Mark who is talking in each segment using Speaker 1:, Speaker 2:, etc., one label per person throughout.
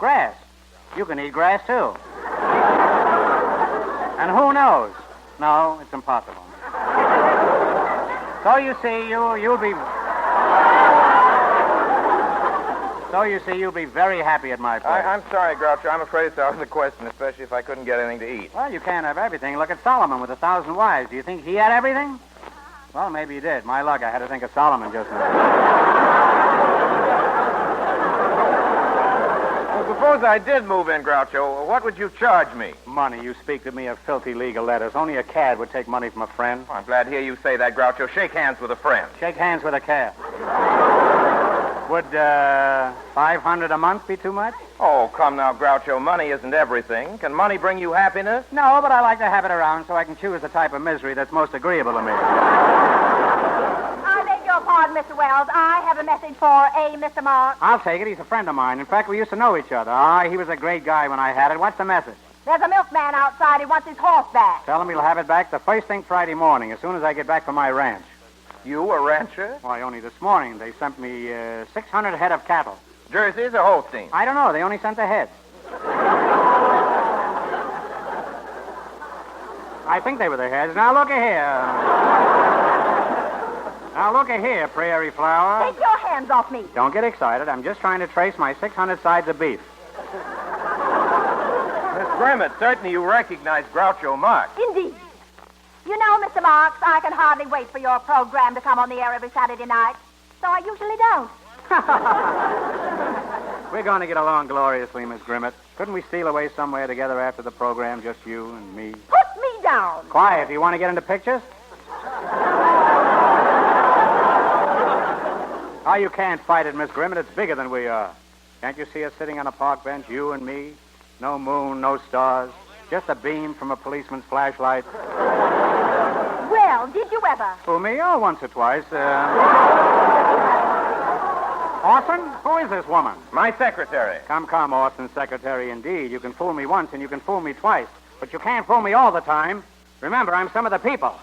Speaker 1: Grass. You can eat grass, too. And who knows? No, it's impossible. So you see, you'll be... So you see, you'll be very happy at my place.
Speaker 2: I'm sorry, Groucho. I'm afraid it's out of the question, especially if I couldn't get anything to eat.
Speaker 1: Well, you can't have everything. Look at Solomon with 1,000 wives. Do you think he had everything? Well, maybe he did. My luck, I had to think of Solomon just now.
Speaker 2: Well, suppose I did move in, Groucho. What would you charge me?
Speaker 1: Money. You speak to me of filthy legal letters. Only a cad would take money from a friend.
Speaker 2: Oh, I'm glad to hear you say that, Groucho. Shake hands with a friend.
Speaker 1: Shake hands with a cad. Would, 500 a month be too much?
Speaker 2: Oh, come now, Groucho. Money isn't everything. Can money bring you happiness?
Speaker 1: No, but I like to have it around so I can choose the type of misery that's most agreeable to me.
Speaker 3: I beg your pardon, Mr. Wells. I have a message for a Mr. Marx.
Speaker 1: I'll take it. He's a friend of mine. In fact, we used to know each other. He was a great guy when I had it. What's the message?
Speaker 3: There's a milkman outside. He wants his horse back.
Speaker 1: Tell him he'll have it back the first thing Friday morning, as soon as I get back from my ranch.
Speaker 2: You, a rancher?
Speaker 1: Why, only this morning they sent me 600 head of cattle.
Speaker 2: Jerseys or Holsteins?
Speaker 1: I don't know. They only sent the heads. I think they were the heads. Now, look here. Now, look here, Prairie Flower.
Speaker 3: Take your hands off me.
Speaker 1: Don't get excited. I'm just trying to trace my 600 sides of beef.
Speaker 2: Miss Grimmett, certainly you recognize Groucho Marx.
Speaker 3: Indeed. You know, Mr. Marx, I can hardly wait for your program to come on the air every Saturday night, so I usually don't.
Speaker 1: We're going to get along gloriously, Miss Grimmett. Couldn't we steal away somewhere together after the program, just you and me?
Speaker 3: Put me down.
Speaker 1: Quiet. Do you want to get into pictures? Oh, you can't fight it, Miss Grimmett. It's bigger than we are. Can't you see us sitting on a park bench, you and me? No moon, no stars. Just a beam from a policeman's flashlight.
Speaker 3: Well, did you ever?
Speaker 1: Fool me? Oh, once or twice. Orson, who is this woman?
Speaker 2: My secretary.
Speaker 1: Come, Orson, secretary indeed. You can fool me once and you can fool me twice. But you can't fool me all the time. Remember, I'm some of the people.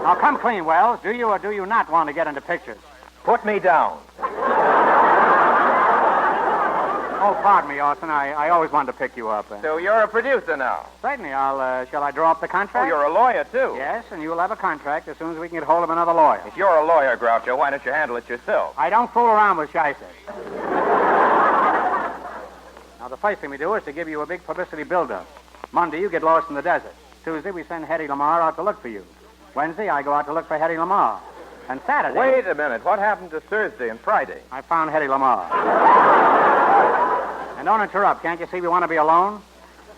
Speaker 1: Now, come clean, Wells. Do you or do you not want to get into pictures?
Speaker 2: Put me down.
Speaker 1: Oh, pardon me, Orson. I always wanted to pick you up.
Speaker 2: So you're a producer now?
Speaker 1: Certainly. Shall I draw up the contract?
Speaker 2: Oh, you're a lawyer, too.
Speaker 1: Yes, and you'll have a contract as soon as we can get hold of another lawyer.
Speaker 2: If you're a lawyer, Groucho, why don't you handle it yourself?
Speaker 1: I don't fool around with shysters. Now, the first thing we do is to give you a big publicity build-up. Monday, you get lost in the desert. Tuesday, we send Hetty Lamar out to look for you. Wednesday, I go out to look for Hetty Lamar. And Saturday...
Speaker 2: Wait a minute. What happened to Thursday and Friday?
Speaker 1: I found Hetty Lamar. And don't interrupt. Can't you see we want to be alone?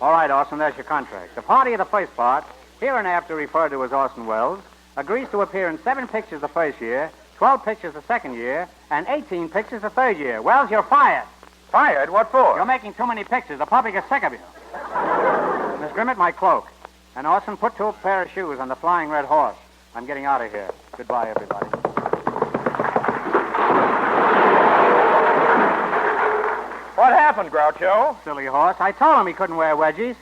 Speaker 1: All right, Orson, there's your contract. The party of the first part, hereinafter referred to as Orson Welles, agrees to appear in 7 pictures the first year, 12 pictures the second year, and 18 pictures the third year. Wells, you're fired.
Speaker 2: Fired? What for?
Speaker 1: You're making too many pictures. The public is sick of you. Miss Grimmett, my cloak. And Orson, put 2 pair of shoes on the Flying Red Horse. I'm getting out of here. Goodbye, everybody.
Speaker 2: What happened, Groucho?
Speaker 1: Silly horse. I told him he couldn't wear wedgies.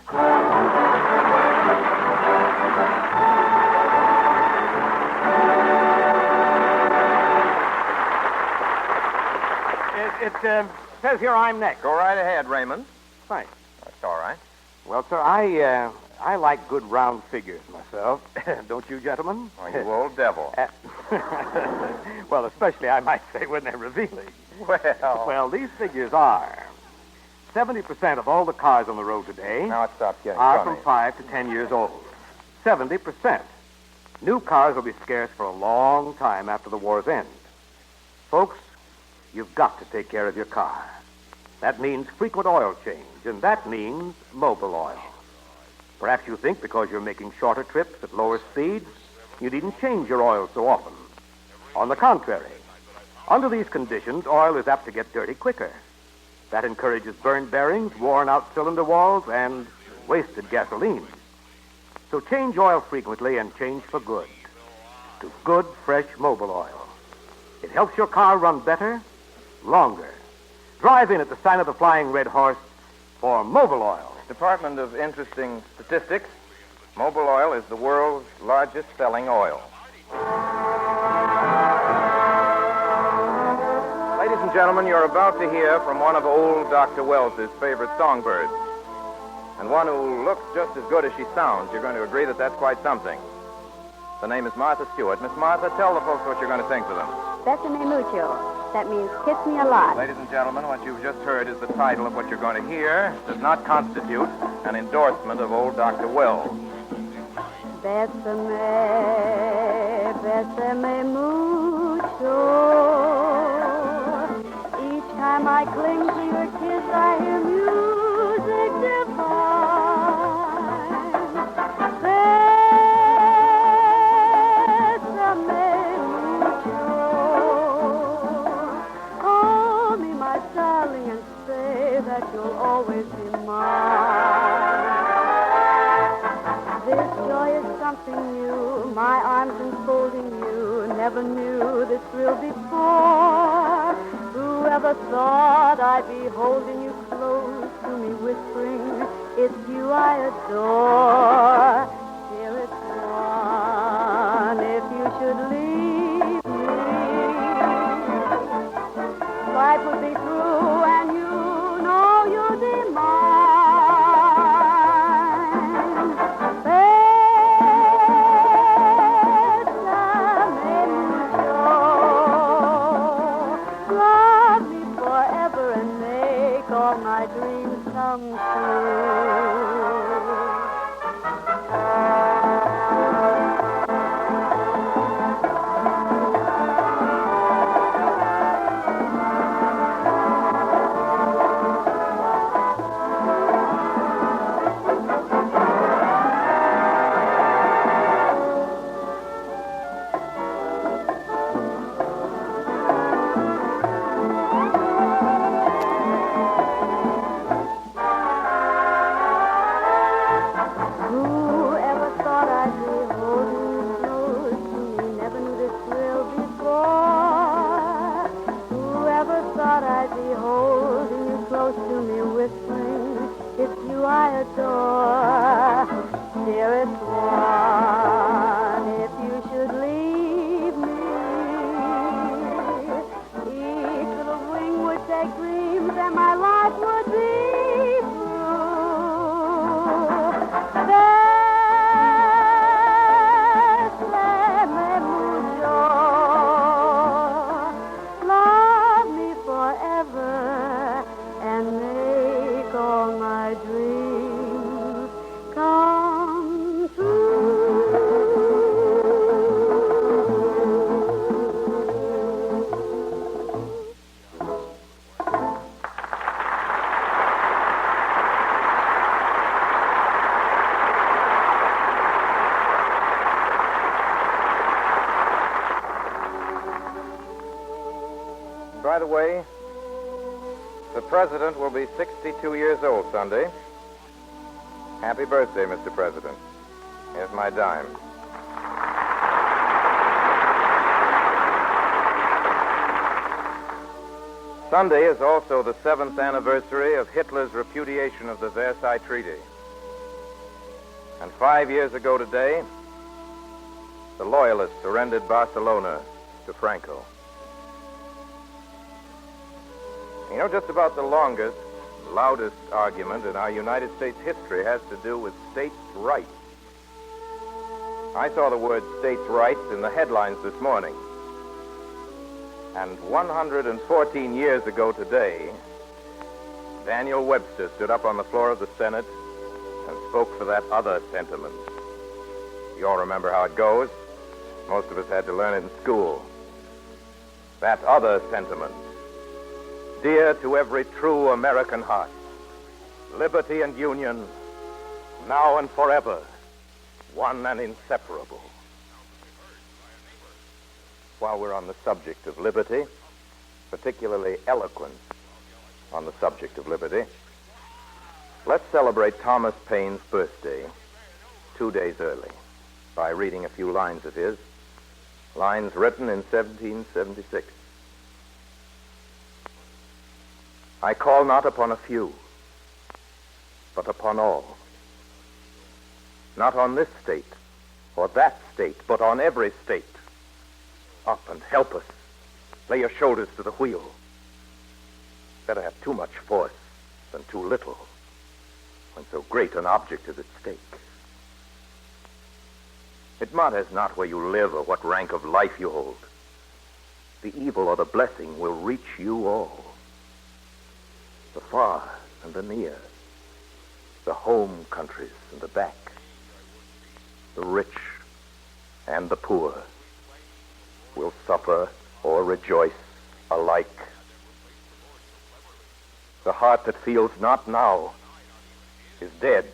Speaker 4: It says here I'm next.
Speaker 2: Go right ahead, Raymond.
Speaker 4: Thanks.
Speaker 2: That's all right.
Speaker 4: Well, sir, I like good round figures myself. Don't you, gentlemen?
Speaker 2: Oh, you old devil.
Speaker 4: Well, especially, I might say, when they're revealing.
Speaker 2: Well,
Speaker 4: these figures are 70% of all the cars on the road today
Speaker 2: now it stops getting
Speaker 4: are
Speaker 2: funny.
Speaker 4: from 5 to 10 years old. 70%. New cars will be scarce for a long time after the war's end. Folks, you've got to take care of your car. That means frequent oil change, and that means Mobil oil. Perhaps you think because you're making shorter trips at lower speeds, you needn't change your oil so often. On the contrary, under these conditions, oil is apt to get dirty quicker. That encourages burned bearings, worn-out cylinder walls, and wasted gasoline. So change oil frequently and change for good. To good, fresh Mobil oil. It helps your car run better, longer. Drive in at the sign of the Flying Red Horse for Mobil oil.
Speaker 2: Department of Interesting Statistics, Mobil oil is the world's largest selling oil. gentlemen, you're about to hear from one of old Dr. Wells's favorite songbirds, and one who looks just as good as she sounds. You're going to agree that that's quite something. The name is Martha Stewart. Miss Martha, tell the folks what you're going to sing for them.
Speaker 5: Besame mucho. That means kiss me a lot.
Speaker 2: Ladies and gentlemen, what you've just heard is the title of what you're going to hear. Does not constitute an endorsement of old Dr. Wells.
Speaker 5: Besame, besame mucho. Each time I cling to your kiss, I hear music divine. Besame mucho. Call me my darling and say that you'll always be mine. This joy is something new, my arms enfolding you. Never knew this thrill before. Whoever thought I'd be holding you close to me, whispering, it's you I adore. Dearest one, if you should leave me, life would be through and you know you'll be mine. All my dreams come true. Dearest one, if you should leave me, each little wing would take dreams and my life would be through. Besame mucho, love me forever and make all my dreams come true.
Speaker 2: By the way, the president will be 62 years old Sunday. Happy birthday, Mr. President. Here's my dime. Sunday is also the 7th anniversary of Hitler's repudiation of the Versailles Treaty. And 5 years ago today, the Loyalists surrendered Barcelona to Franco. You know, just about the longest, loudest argument in our United States history has to do with states' rights. I saw the word states' rights in the headlines this morning. And 114 years ago today, Daniel Webster stood up on the floor of the Senate and spoke for that other sentiment. You all remember how it goes. Most of us had to learn it in school. That other sentiment. Dear to every true American heart, liberty and union, now and forever, one and inseparable. While we're on the subject of liberty, particularly eloquent on the subject of liberty, let's celebrate Thomas Paine's birthday 2 days early by reading a few lines of his, lines written in 1776. I call not upon a few, but upon all. Not on this state or that state, but on every state. Up and help us. Lay your shoulders to the wheel. Better have too much force than too little when so great an object is at stake. It matters not where you live or what rank of life you hold. The evil or the blessing will reach you all. The far and the near, the home countries and the back, the rich and the poor will suffer or rejoice alike. The heart that feels not now is dead.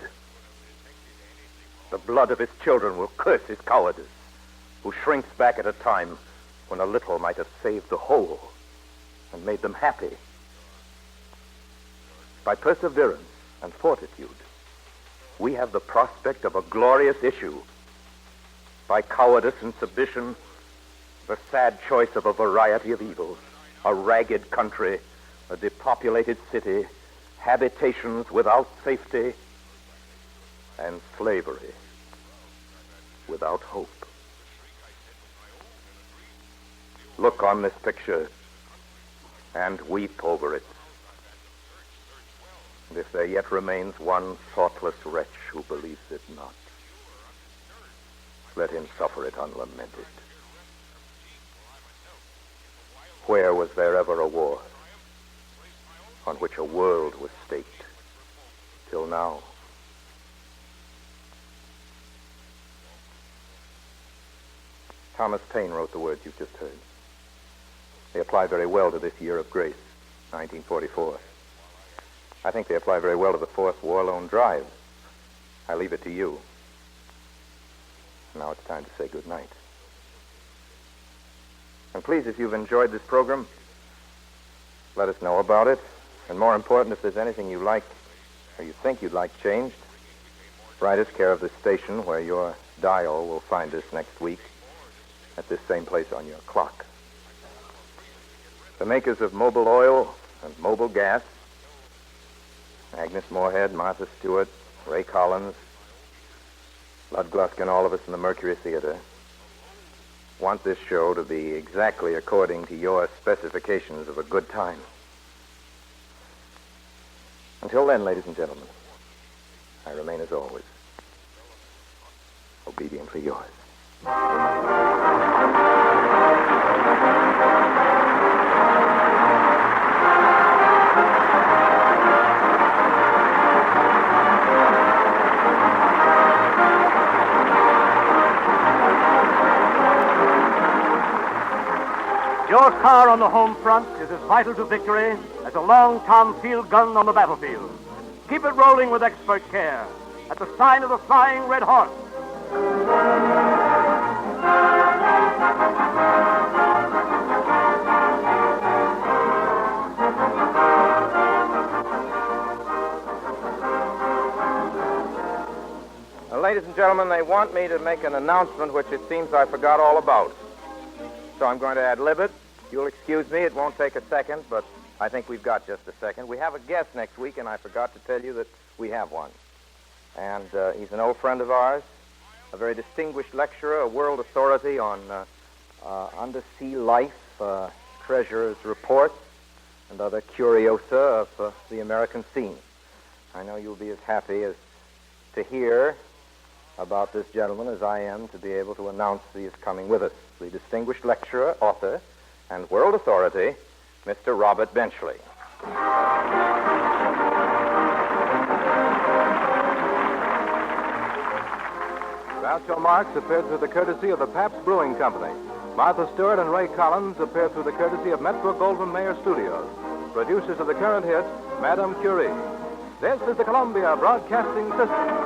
Speaker 2: The blood of his children will curse his cowardice, who shrinks back at a time when a little might have saved the whole and made them happy. By perseverance and fortitude, we have the prospect of a glorious issue. By cowardice and submission, the sad choice of a variety of evils, a ragged country, a depopulated city, habitations without safety, and slavery without hope. Look on this picture and weep over it. And if there yet remains one thoughtless wretch who believes it not, let him suffer it unlamented. Where was there ever a war on which a world was staked till now? Thomas Paine wrote the words you've just heard. They apply very well to this year of grace, 1944. I think they apply very well to the fourth War Loan Drive. I leave it to you. Now it's time to say good night. And please, if you've enjoyed this program, let us know about it. And more important, if there's anything you like or you think you'd like changed, write us care of this station where your dial will find us next week at this same place on your clock. The makers of Mobil Oil and Mobil Gas, Agnes Moorehead, Martha Stewart, Ray Collins, Lud Gluskin, all of us in the Mercury Theater, want this show to be exactly according to your specifications of a good time. Until then, ladies and gentlemen, I remain as always, obediently yours.
Speaker 4: Your car on the home front is as vital to victory as a long Tom field gun on the battlefield. Keep it rolling with expert care at the sign of the Flying Red Horse.
Speaker 2: Ladies and gentlemen, they want me to make an announcement which it seems I forgot all about. So I'm going to ad-lib it. You'll excuse me, it won't take a second, but I think we've got just a second. We have a guest next week, and I forgot to tell you that we have one. And he's an old friend of ours, a very distinguished lecturer, a world authority on undersea life, treasurer's reports, and other curiosa of the American scene. I know you'll be as happy as to hear about this gentleman as I am to be able to announce that he is coming with us. The distinguished lecturer, author, and world authority, Mr. Robert Benchley.
Speaker 6: Groucho Marx appeared through the courtesy of the Pabst Brewing Company. Martha Stewart and Ray Collins appeared through the courtesy of Metro-Goldwyn-Mayer Studios. Producers of the current hit, Madame Curie. This is the Columbia Broadcasting System.